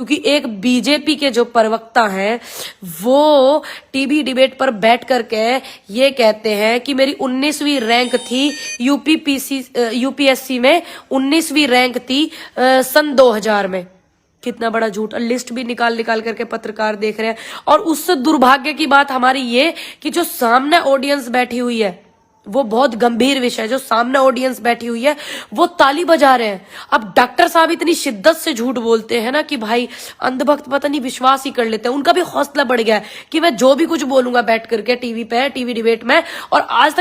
क्योंकि एक बीजेपी के जो प्रवक्ता हैं वो टीवी डिबेट पर बैठ करके ये कहते हैं कि मेरी 19वीं रैंक थी यूपीएससी में, 19वीं रैंक थी सन 2000 में। कितना बड़ा झूठ। लिस्ट भी निकाल निकाल करके पत्रकार देख रहे हैं। और उससे दुर्भाग्य की बात हमारी ये कि जो सामने ऑडियंस बैठी हुई है, वो बहुत गंभीर विषय, जो सामने ऑडियंस बैठी हुई है वो ताली बजा रहे हैं। अब डॉक्टर साहब इतनी शिद्दत से झूठ बोलते हैं ना कि भाई अंधभक्त पता नहीं विश्वास ही कर लेते हैं। उनका भी हौसला बढ़ गया है कि मैं जो भी कुछ बोलूंगा बैठ करके टीवी पे, टीवी डिबेट में। और आज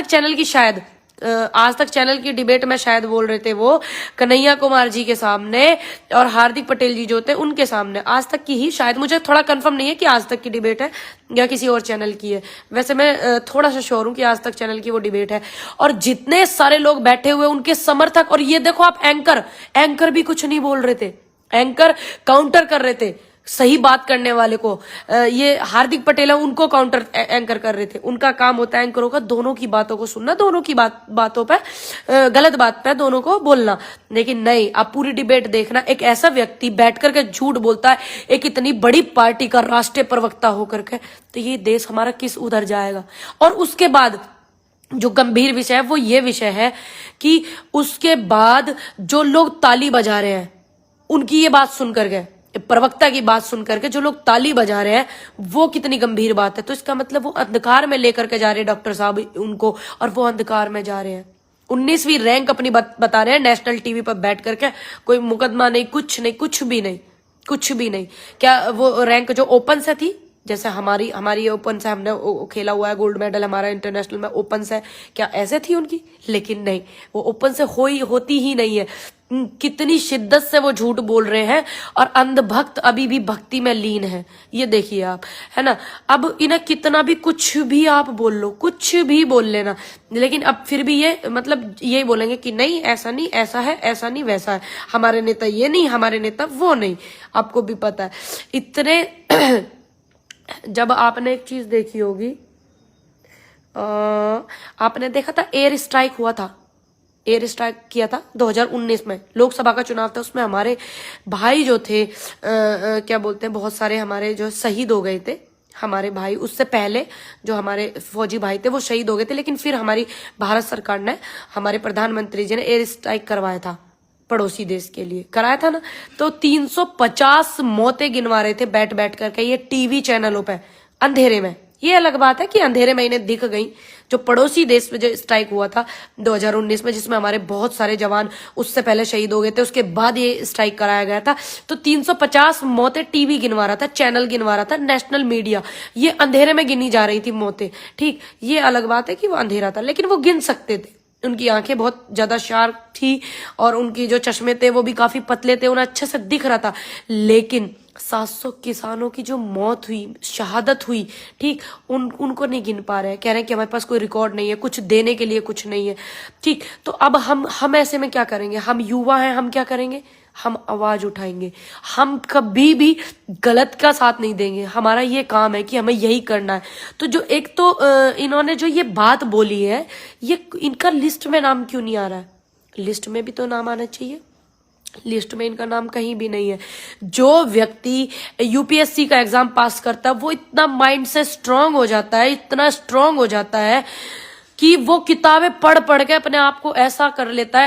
तक चैनल की डिबेट में शायद बोल रहे थे वो कन्हैया कुमार जी के सामने और हार्दिक पटेल जी जो थे उनके सामने, आज तक की ही शायद, मुझे थोड़ा कंफर्म नहीं है कि आज तक की डिबेट है या किसी और चैनल की है। वैसे मैं थोड़ा सा श्योर हूं कि आज तक चैनल की वो डिबेट है। और जितने सारे लोग बैठे हुए उनके समर्थक, और ये देखो आप एंकर भी कुछ नहीं बोल रहे थे, एंकर काउंटर कर रहे थे सही बात करने वाले को। ये हार्दिक पटेल है, उनको काउंटर एंकर कर रहे थे। उनका काम होता है एंकरों का दोनों की बातों को सुनना, दोनों की बातों पे, गलत बात पे दोनों को बोलना। लेकिन नहीं, आप पूरी डिबेट देखना, एक ऐसा व्यक्ति बैठ करके झूठ बोलता है एक इतनी बड़ी पार्टी का राष्ट्रीय प्रवक्ता होकर के, तो ये देश हमारा किस उधर जाएगा। और उसके बाद जो गंभीर विषय है वो ये विषय है कि उसके बाद जो लोग ताली बजा रहे हैं, उनकी ये बात सुनकर के, प्रवक्ता की बात सुनकर के जो लोग ताली बजा रहे हैं, वो कितनी गंभीर बात है। तो इसका मतलब वो अंधकार में लेकर के जा रहे हैं डॉक्टर साहब उनको, और वो अंधकार में जा रहे हैं। 19वीं रैंक अपनी बता रहे हैं नेशनल टीवी पर बैठ करके। कोई मुकदमा नहीं, कुछ नहीं, कुछ भी नहीं। क्या वो रैंक जो ओपन से थी, जैसे हमारी ओपन से हमने खेला हुआ है, गोल्ड मेडल हमारा इंटरनेशनल में ओपन से, क्या ऐसे थी उनकी? लेकिन नहीं, वो ओपन से होती ही नहीं है। कितनी शिद्दत से वो झूठ बोल रहे हैं। और अंधभक्त अभी भी भक्ति में लीन है, ये देखिए आप, है ना। अब इन्हें कितना भी कुछ भी आप बोल लो, कुछ भी बोल लेना, लेकिन अब फिर भी ये मतलब यही बोलेंगे कि नहीं, ऐसा नहीं, ऐसा है, ऐसा नहीं, वैसा है, हमारे नेता ये नहीं, हमारे नेता वो नहीं। आपको भी पता है इतने जब आपने एक चीज देखी होगी, आपने देखा था एयर स्ट्राइक हुआ था, एयर स्ट्राइक किया था 2019 में, लोकसभा का चुनाव था। उसमें हमारे भाई जो थे क्या बोलते हैं, बहुत सारे हमारे जो शहीद हो गए थे, हमारे भाई, उससे पहले जो हमारे फौजी भाई थे वो शहीद हो गए थे। लेकिन फिर हमारी भारत सरकार ने, हमारे प्रधानमंत्री जी ने एयर स्ट्राइक करवाया था, पड़ोसी देश के लिए कराया था ना। तो 350 मौतें गिनवा रहे थे बैठ बैठ करके ये टीवी चैनलों पे अंधेरे में। ये अलग बात है कि अंधेरे में इन्हें दिख गई। जो पड़ोसी देश में जो स्ट्राइक हुआ था 2019 में, जिसमें हमारे बहुत सारे जवान उससे पहले शहीद हो गए थे, उसके बाद ये स्ट्राइक कराया गया था। तो 350 मौतें टीवी गिनवा रहा था, चैनल गिनवा रहा था, नेशनल मीडिया। ये अंधेरे में गिनी जा रही थी मौतें, ठीक। ये अलग बात है कि वो अंधेरा था, लेकिन वो गिन सकते थे। उनकी आंखें बहुत ज्यादा शार्प थी और उनकी जो चश्मे थे वो भी काफी पतले थे, उन्हें अच्छे से दिख रहा था। लेकिन 700 किसानों की जो मौत हुई, शहादत हुई, ठीक, उनको नहीं गिन पा रहे हैं। कह रहे हैं कि हमारे पास कोई रिकॉर्ड नहीं है, कुछ देने के लिए कुछ नहीं है, ठीक। तो अब हम ऐसे में क्या करेंगे? हम युवा हैं, हम क्या करेंगे? हम आवाज उठाएंगे। हम कभी भी गलत का साथ नहीं देंगे। हमारा ये काम है कि हमें यही करना है। तो जो एक तो इन्होंने जो ये बात बोली है, ये इनका लिस्ट में नाम क्यों नहीं आ रहा है? लिस्ट में भी तो नाम आना चाहिए। लिस्ट में इनका नाम कहीं भी नहीं है। जो व्यक्ति यूपीएससी का एग्जाम पास करता है वो इतना माइंड से स्ट्रांग हो जाता है, इतना स्ट्रांग हो जाता है कि वो किताबें पढ़ पढ़ के अपने आप को ऐसा कर लेता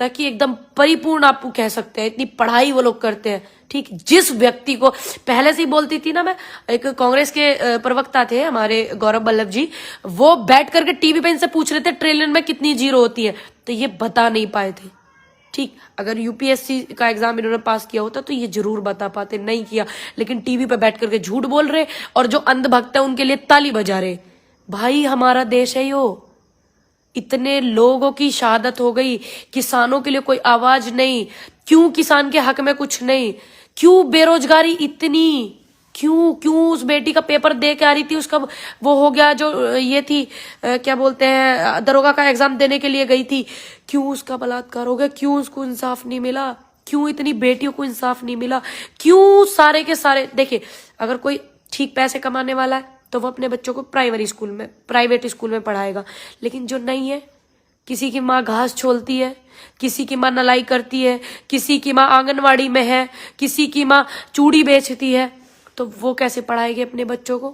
है कि एकदम परिपूर्ण आपको कह सकते हैं। इतनी पढ़ाई वो लोग करते हैं, ठीक। जिस व्यक्ति को पहले से ही बोलती थी ना मैं, एक कांग्रेस के प्रवक्ता थे हमारे गौरव वल्लभ जी, वो बैठ करके टीवी पे इनसे पूछ रहे थे ट्रिलियन में कितनी जीरो होती है, तो ये बता नहीं पाए थे, ठीक। अगर यूपीएससी का एग्जाम इन्होंने पास किया होता तो ये जरूर बता पाते, नहीं किया। लेकिन टीवी पे बैठ करके झूठ बोल रहे, और जो अंधभक्त है उनके लिए ताली बजा रहे। भाई हमारा देश है यो, इतने लोगों की शहादत हो गई, किसानों के लिए कोई आवाज नहीं। क्यों किसान के हक में कुछ नहीं? क्यों बेरोजगारी इतनी? क्यों उस बेटी का पेपर दे के आ रही थी, उसका वो हो गया, जो ये थी क्या बोलते हैं, दरोगा का एग्जाम देने के लिए गई थी, क्यों उसका बलात्कार हो गया? क्यों उसको इंसाफ नहीं मिला? क्यों इतनी बेटियों को इंसाफ नहीं मिला? क्यों सारे के सारे? देखिए, अगर कोई ठीक पैसे कमाने वाला है तो वो अपने बच्चों को प्राइवेट स्कूल में पढ़ाएगा, लेकिन जो नहीं है किसी की माँ घास छोलती है, किसी की माँ नलाई करती है, किसी की माँ आंगनवाड़ी में है, किसी की माँ चूड़ी बेचती है, तो वो कैसे पढ़ाएगी अपने बच्चों को?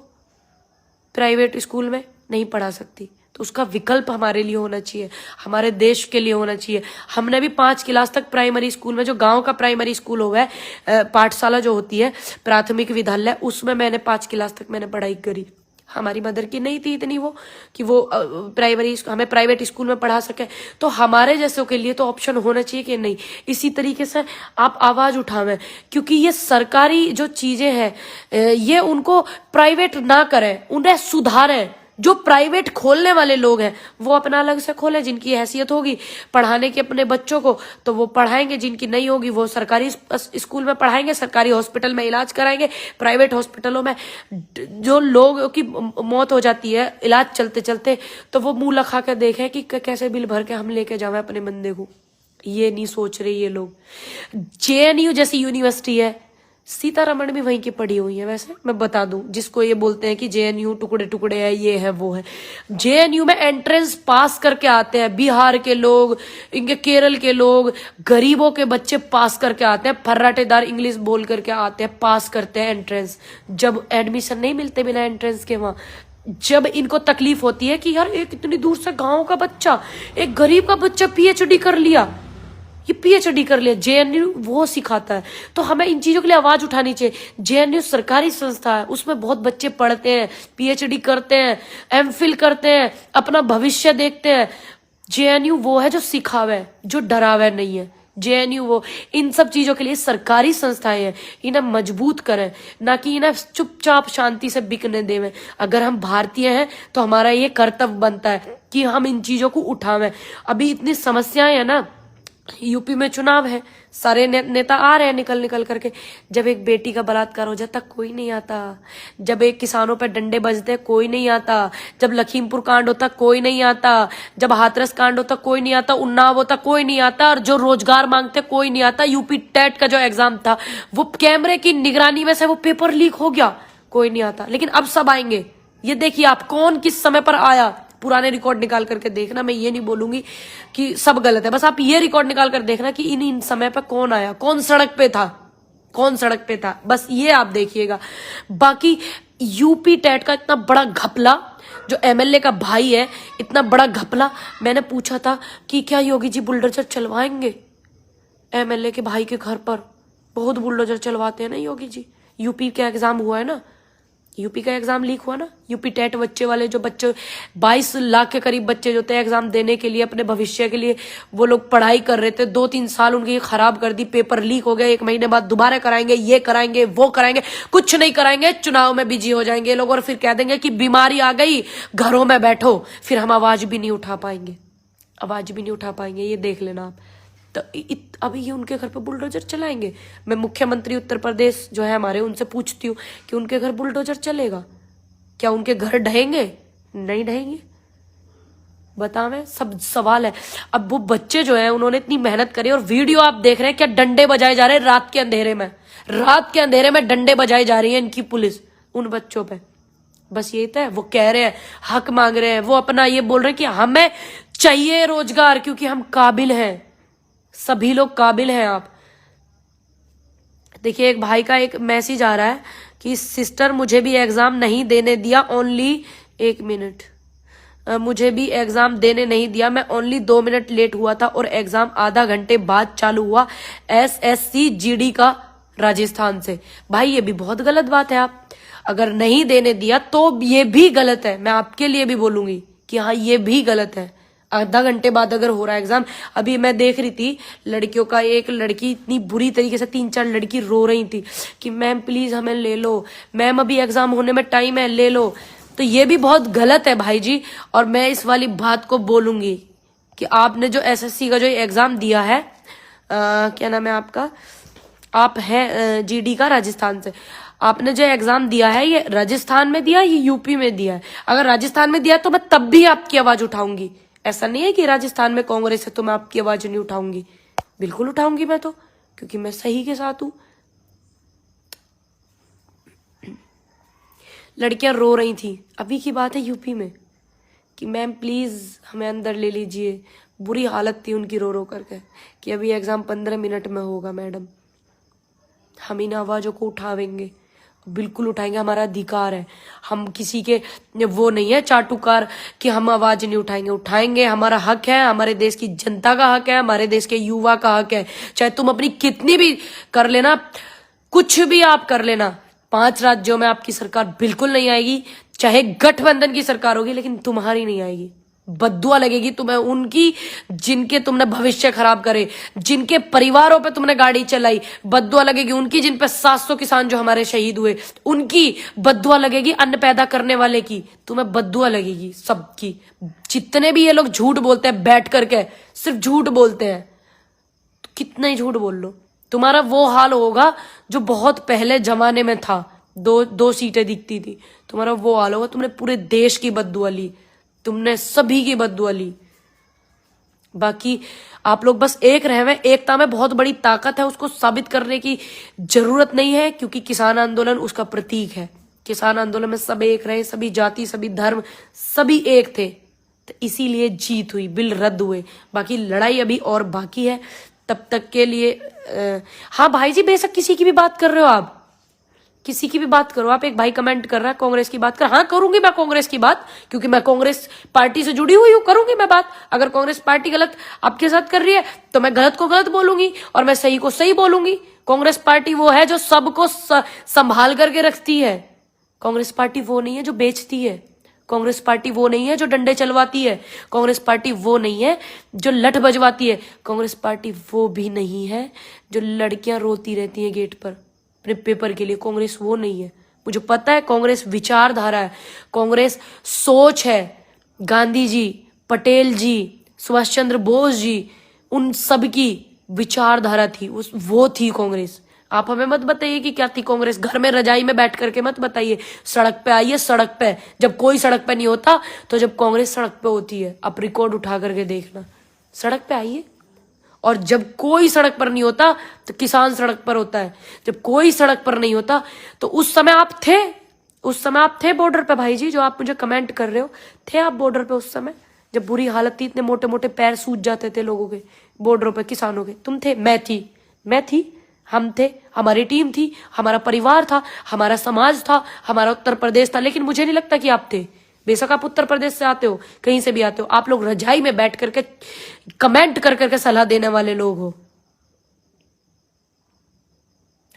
प्राइवेट स्कूल में नहीं पढ़ा सकती। तो उसका विकल्प हमारे लिए होना चाहिए, हमारे देश के लिए होना चाहिए। हमने भी 5 क्लास तक प्राइमरी स्कूल में, जो गांव का प्राइमरी स्कूल हो गया, पाठशाला जो होती है, प्राथमिक विद्यालय, उसमें मैंने 5 क्लास तक मैंने पढ़ाई करी। हमारी मदर की नहीं थी इतनी वो कि वो हमें प्राइवेट स्कूल में पढ़ा सके। तो हमारे जैसों के लिए तो ऑप्शन होना चाहिए कि नहीं। इसी तरीके से आप आवाज उठावें, क्योंकि ये सरकारी जो चीजें हैं ये उनको प्राइवेट ना करें, उन्हें सुधारें। जो प्राइवेट खोलने वाले लोग हैं वो अपना अलग से खोलें, जिनकी हैसियत होगी पढ़ाने की अपने बच्चों को तो वो पढ़ाएंगे, जिनकी नहीं होगी वो सरकारी स्कूल में पढ़ाएंगे, सरकारी हॉस्पिटल में इलाज कराएंगे। प्राइवेट हॉस्पिटलों में जो लोगों की मौत हो जाती है इलाज चलते चलते, तो वो मुंह लखा कर देखें कि कैसे बिल भर के हम लेके जावे अपने बंदे को। ये नहीं सोच रहे ये लोग। जेएनयू जैसी यूनिवर्सिटी है, सीतारमण भी वहीं की पढ़ी हुई है। वैसे मैं बता दूं, जिसको ये बोलते हैं कि जेएनयू टुकड़े टुकड़े है, ये है वो है, जेएनयू में एंट्रेंस पास करके आते हैं बिहार के लोग, इनके केरल के लोग, गरीबों के बच्चे पास करके आते हैं, फर्राटेदार इंग्लिश बोल करके आते हैं, पास करते हैं एंट्रेंस। जब एडमिशन नहीं मिलते बिना एंट्रेंस के वहां, जब इनको तकलीफ होती है कि यार एक इतनी दूर से गांव का बच्चा, एक गरीब का बच्चा पीएचडी कर लिया, ये पीएचडी कर लिया, जेएनयू वो सिखाता है। तो हमें इन चीजों के लिए आवाज उठानी चाहिए। जेएनयू सरकारी संस्था है, उसमें बहुत बच्चे पढ़ते हैं, पीएचडी करते हैं, एमफिल करते हैं, अपना भविष्य देखते हैं। जेएनयू वो है जो सिखावे, जो डरावे नहीं है। जेएनयू वो इन सब चीजों के लिए सरकारी संस्थाएं हैं, इन्हें मजबूत करें, ना कि इन्हें चुपचाप शांति से बिकने देवें। अगर हम भारतीय हैं तो हमारा ये कर्तव्य बनता है कि हम इन चीजों को उठावें। अभी इतनी समस्याएं है ना, यूपी में चुनाव है, सारे नेता आ रहे हैं निकल निकल करके। जब एक बेटी का बलात्कार हो जाता कोई नहीं आता, जब एक किसानों पे डंडे बजते कोई नहीं आता, जब लखीमपुर कांड होता कोई नहीं आता, जब हाथरस कांड होता कोई नहीं आता, उन्नाव होता कोई नहीं आता, और जो रोजगार मांगते कोई नहीं आता। यूपी टेट का जो एग्जाम था वो कैमरे की निगरानी में से वो पेपर लीक हो गया, कोई नहीं आता। लेकिन अब सब आएंगे। ये देखिए आप कौन किस समय पर आया, पुराने रिकॉर्ड निकाल करके देखना। मैं ये नहीं बोलूंगी कि सब गलत है, बस आप ये रिकॉर्ड निकाल कर देखना कि इन समय पे कौन आया, कौन सड़क पे था, कौन सड़क पे था, बस ये आप देखिएगा। बाकी यूपी टेट का इतना बड़ा घपला, जो एमएलए का भाई है, इतना बड़ा घपला। मैंने पूछा था कि क्या योगी जी बुलडोजर चलवाएंगे एमएलए के भाई के घर पर? बहुत बुलडोजर चलवाते हैं ना योगी जी। यूपी का एग्जाम हुआ है ना, यूपी का एग्जाम लीक हुआ ना, यूपी टेट बच्चे वाले, जो बच्चे 22 लाख के करीब बच्चे जो थे एग्जाम देने के लिए, अपने भविष्य के लिए वो लोग पढ़ाई कर रहे थे, 2-3 साल उनके खराब कर दी, पेपर लीक हो गया, 1 महीने बाद दोबारा कराएंगे, ये कराएंगे वो कराएंगे, कुछ नहीं कराएंगे, चुनाव में बिजी हो जाएंगे लोग, और फिर कह देंगे कि बीमारी आ गई, घरों में बैठो। फिर हम आवाज भी नहीं उठा पाएंगे, आवाज भी नहीं उठा पाएंगे, ये देख लेना आप। तो अभी ये उनके घर पे बुलडोजर चलाएंगे। मैं मुख्यमंत्री उत्तर प्रदेश जो है हमारे, उनसे पूछती हूँ कि उनके घर बुलडोजर चलेगा क्या? उनके घर ढहेंगे? नहीं ढहेंगे। बतावें, सब सवाल है। अब वो बच्चे जो है उन्होंने इतनी मेहनत करी, और वीडियो आप देख रहे हैं क्या डंडे बजाए जा रहे हैं रात के अंधेरे में, रात के अंधेरे में डंडे बजाई जा रही है इनकी पुलिस उन बच्चों पे। बस यही था, वो कह रहे हैं, हक मांग रहे हैं, वो अपना ये बोल रहे हैं कि हमें चाहिए रोजगार क्योंकि हम काबिल हैं, सभी लोग काबिल हैं। आप देखिए, एक भाई का एक मैसेज आ रहा है कि सिस्टर मुझे भी एग्जाम नहीं देने दिया, ओनली 1 मिनट, मुझे भी एग्जाम देने नहीं दिया, मैं ओनली 2 मिनट लेट हुआ था और एग्जाम आधा घंटे बाद चालू हुआ, एसएससी जीडी का राजस्थान से। भाई ये भी बहुत गलत बात है। आप अगर नहीं देने दिया तो ये भी गलत है, मैं आपके लिए भी बोलूंगी कि हाँ ये भी गलत है। आधा घंटे बाद अगर हो रहा है एग्जाम, अभी मैं देख रही थी लड़कियों का, एक लड़की इतनी बुरी तरीके से 3-4 लड़की रो रही थी कि मैम प्लीज हमें ले लो, मैम अभी एग्जाम होने में टाइम है, ले लो। तो ये भी बहुत गलत है भाई जी। और मैं इस वाली बात को बोलूंगी कि आपने जो एसएससी का जो एग्जाम दिया है, क्या नाम है आपका, आप है जीडी का राजस्थान से, आपने जो एग्जाम दिया है ये राजस्थान में दिया, ये यूपी में दिया है। अगर राजस्थान में दिया तो मैं तब भी आपकी आवाज उठाऊंगी। ऐसा नहीं है कि राजस्थान में कांग्रेस है तो मैं आपकी आवाज नहीं उठाऊंगी, बिल्कुल उठाऊंगी मैं तो, क्योंकि मैं सही के साथ हूं। लड़कियां रो रही थी, अभी की बात है यूपी में, कि मैम प्लीज़ हमें अंदर ले लीजिए। बुरी हालत थी उनकी रो रो करके कि अभी एग्ज़ाम 15 मिनट में होगा मैडम, हम इन आवाज़ों को उठावेंगे, बिल्कुल उठाएंगे, हमारा अधिकार है। हम किसी के वो नहीं है चाटुकार कि हम आवाज नहीं उठाएंगे, उठाएंगे, हमारा हक है, हमारे देश की जनता का हक है, हमारे देश के युवा का हक है। चाहे तुम अपनी कितनी भी कर लेना, कुछ भी आप कर लेना, 5 राज्यों में आपकी सरकार बिल्कुल नहीं आएगी, चाहे गठबंधन की सरकार होगी, लेकिन तुम्हारी नहीं आएगी। बद्दुआ लगेगी तुम्हें उनकी जिनके तुमने भविष्य खराब करे, जिनके परिवारों पे तुमने गाड़ी चलाई, बद्दुआ लगेगी उनकी जिन पे 700 किसान जो हमारे शहीद हुए उनकी, बद्दुआ लगेगी अन्न पैदा करने वाले की, तुम्हें बद्दुआ लगेगी सबकी। जितने भी ये लोग झूठ बोलते हैं बैठ करके, सिर्फ झूठ बोलते हैं, तो कितना ही झूठ बोल लो, तुम्हारा वो हाल होगा जो बहुत पहले जमाने में था, दो सीटें दिखती थी, तुम्हारा वो हाल होगा। तुमने पूरे देश की बद्दुआ ली, तुमने सभी की बद्दुआ ली। बाकी आप लोग बस एक रहे हुए, एकता में बहुत बड़ी ताकत है, उसको साबित करने की जरूरत नहीं है, क्योंकि किसान आंदोलन उसका प्रतीक है। किसान आंदोलन में सब एक रहे, सभी जाति, सभी धर्म, सभी एक थे, तो इसीलिए जीत हुई, बिल रद्द हुए। बाकी लड़ाई अभी और बाकी है, तब तक के लिए हाँ भाई जी, बेशक किसी की भी बात कर रहे हो आप, किसी की भी बात करो आप। एक भाई कमेंट कर रहा है कांग्रेस की बात कर, हाँ करूंगी मैं कांग्रेस की बात, क्योंकि मैं कांग्रेस पार्टी से जुड़ी हुई हूँ, करूंगी मैं बात। अगर कांग्रेस पार्टी गलत आपके साथ कर रही है तो मैं गलत को गलत बोलूंगी और मैं सही को सही बोलूंगी। कांग्रेस पार्टी वो है जो सबको संभाल करके रखती है। कांग्रेस पार्टी वो नहीं है जो बेचती है, कांग्रेस पार्टी वो नहीं है जो डंडे चलवाती है, कांग्रेस पार्टी वो नहीं है जो लठ बजवाती है, कांग्रेस पार्टी वो भी नहीं है जो लड़कियां रोती रहती हैं गेट पर अपने पेपर के लिए। कांग्रेस वो नहीं है, मुझे पता है। कांग्रेस विचारधारा है, कांग्रेस सोच है। गांधी जी, पटेल जी, सुभाष चंद्र बोस जी, उन सब की विचारधारा थी, वो थी कांग्रेस। आप हमें मत बताइए कि क्या थी कांग्रेस, घर में रजाई में बैठ करके मत बताइए, सड़क पे आइए, सड़क पे। जब कोई सड़क पे नहीं होता तो जब कांग्रेस सड़क पे होती है, आप रिकॉर्ड उठा करके देखना, सड़क पे आइए। और जब कोई सड़क पर नहीं होता तो किसान सड़क पर होता है, जब कोई सड़क पर नहीं होता तो उस समय आप थे, उस समय आप थे बॉर्डर पे भाई जी, जो आप मुझे कमेंट कर रहे हो, थे आप बॉर्डर पे उस समय जब बुरी हालत थी, इतने मोटे मोटे पैर सूज जाते थे लोगों के बॉर्डरों पे, किसानों के। तुम थे, मैं थी, हम थे, हमारी टीम थी, हमारा परिवार था, हमारा समाज था, हमारा उत्तर प्रदेश था। लेकिन मुझे नहीं लगता कि आप थे। बेशक आप उत्तर प्रदेश से आते हो, कहीं से भी आते हो, आप लोग रजाई में बैठ करके कमेंट कर करके सलाह देने वाले लोग हो।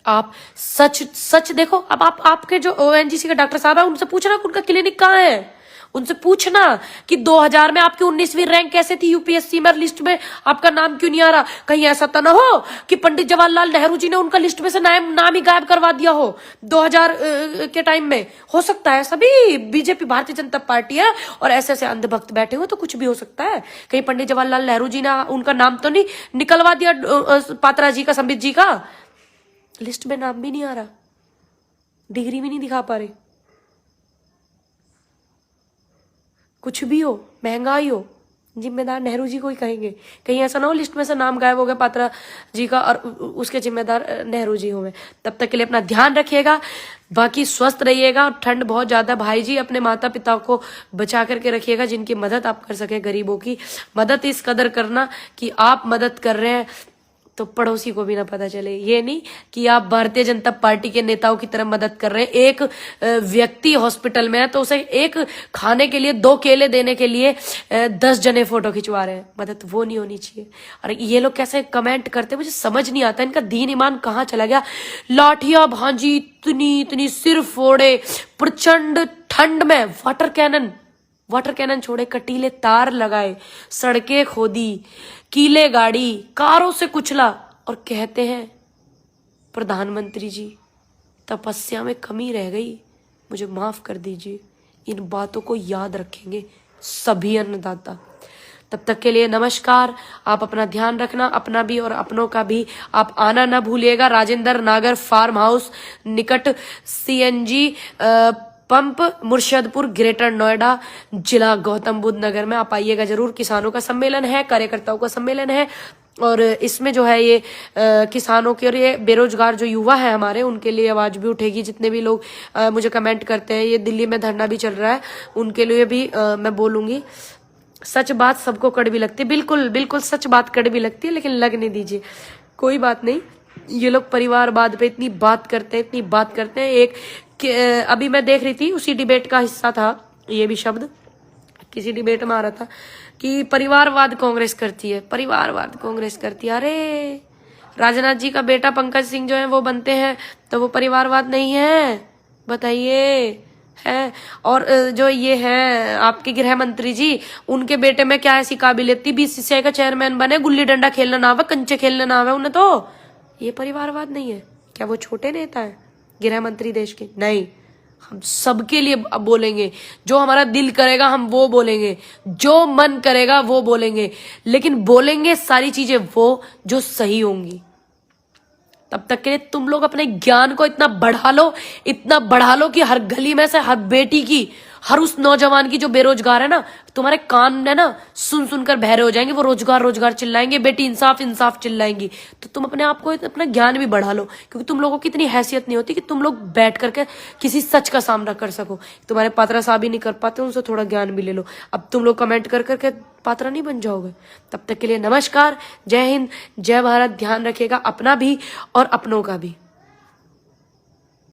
आप सच सच देखो। अब आपके जो ओएनजीसी के डॉक्टर साहब है, उनसे पूछना उनका क्लिनिक कहाँ है, उनसे पूछना कि 2000 में आपकी 19वीं रैंक कैसे थी यूपीएससी में, लिस्ट में आपका नाम क्यों नहीं आ रहा। कहीं ऐसा तो ना हो कि पंडित जवाहरलाल नेहरू जी ने उनका लिस्ट में से नाम ही गायब करवा दिया हो 2000 के टाइम में। हो सकता है, सभी बीजेपी भारतीय जनता पार्टी है और ऐसे ऐसे अंधभक्त बैठे हुए, तो कुछ भी हो सकता है। कहीं पंडित जवाहरलाल नेहरू जी ने उनका नाम तो नहीं निकलवा दिया पात्रा जी का, संबित जी का, लिस्ट में नाम भी नहीं आ रहा, डिग्री भी नहीं दिखा पा रहे। कुछ भी हो, महंगाई हो, जिम्मेदार नेहरू जी को ही कहेंगे। कहीं ऐसा ना हो लिस्ट में से नाम गायब हो गया पात्रा जी का और उसके जिम्मेदार नेहरू जी होंगे। तब तक के लिए अपना ध्यान रखिएगा, बाकी स्वस्थ रहिएगा। और ठंड बहुत ज्यादा भाई जी, अपने माता पिता को बचा करके रखिएगा, जिनकी मदद आप कर सके, गरीबों की मदद इस कदर करना कि आप मदद कर रहे हैं तो पड़ोसी को भी ना पता चले। ये नहीं कि आप भारतीय जनता पार्टी के नेताओं की तरह मदद कर रहे हैं। एक व्यक्ति हॉस्पिटल में है तो उसे एक खाने के लिए 2 केले देने के लिए 10 जने फोटो खिंचवा रहे हैं, मदद वो नहीं होनी चाहिए। और ये लोग कैसे कमेंट करते, मुझे समझ नहीं आता, इनका दीन ईमान कहाँ चला गया। लाठियां भांजी, इतनी सिर फोड़े, प्रचंड ठंड में वाटर कैनन छोड़े, कटीले तार लगाए, सड़कें खोदी, कीले गाड़ी, कारों से कुचला, और कहते हैं प्रधानमंत्री जी तपस्या में कमी रह गई, मुझे माफ कर दीजिए। इन बातों को याद रखेंगे सभी अन्नदाता। तब तक के लिए नमस्कार। आप अपना ध्यान रखना, अपना भी और अपनों का भी। आप आना ना भूलिएगा, राजेंद्र नागर फार्म हाउस निकट सीएनजी पंप, मुर्शिदपुर, ग्रेटर नोएडा, जिला गौतम बुद्ध नगर में। आप आइएगा जरूर। किसानों का सम्मेलन है, कार्यकर्ताओं का सम्मेलन है, और इसमें जो है ये किसानों के और ये बेरोजगार जो युवा है हमारे, उनके लिए आवाज भी उठेगी। जितने भी लोग मुझे कमेंट करते हैं, ये दिल्ली में धरना भी चल रहा है, उनके लिए भी मैं बोलूंगी। सच बात सबको कड़वी लगती है, बिल्कुल बिल्कुल सच बात कड़वी लगती है, लेकिन लगने दीजिए, कोई बात नहीं। ये लोग परिवारवाद पे इतनी बात करते हैं, इतनी बात करते हैं। अभी मैं देख रही थी, उसी डिबेट का हिस्सा था ये भी शब्द, किसी डिबेट में आ रहा था कि परिवारवाद कांग्रेस करती है, परिवारवाद कांग्रेस करती है। अरे राजनाथ जी का बेटा पंकज सिंह जो है वो बनते हैं, तो वो परिवारवाद नहीं है? बताइए है। और जो ये है आपके गृह मंत्री जी, उनके बेटे में क्या ऐसी काबिलियत थी, बीसीसीआई का चेयरमैन बने, गुल्ली डंडा खेलना ना आवे, कंचे खेलना ना आवे उन्हें, तो ये परिवारवाद नहीं है क्या? वो छोटे नेता है गृह मंत्री देश के? नहीं, हम सबके लिए अब बोलेंगे, जो हमारा दिल करेगा हम वो बोलेंगे, जो मन करेगा वो बोलेंगे, लेकिन बोलेंगे सारी चीजें वो जो सही होंगी। तब तक के लिए तुम लोग अपने ज्ञान को इतना बढ़ा लो, इतना बढ़ा लो कि हर गली में से हर बेटी की, हर उस नौजवान की जो बेरोजगार है ना, तुम्हारे कान है ना सुन सुनकर बहरे हो जाएंगे, वो रोजगार रोजगार चिल्लाएंगे, बेटी इंसाफ इंसाफ चिल्लाएंगी। तो तुम अपने आप को, अपना ज्ञान भी बढ़ा लो, क्योंकि तुम लोगों की इतनी हैसियत नहीं होती कि तुम लोग बैठ करके किसी सच का सामना कर सको। तुम्हारे पात्रा साहब ही नहीं कर पाते, उनसे थोड़ा ज्ञान भी ले लो। अब तुम लोग कमेंट कर करके पात्रा नहीं बन जाओगे। तब तक के लिए नमस्कार, जय हिंद, जय भारत। ध्यान रखिएगा अपना भी और अपनों का भी।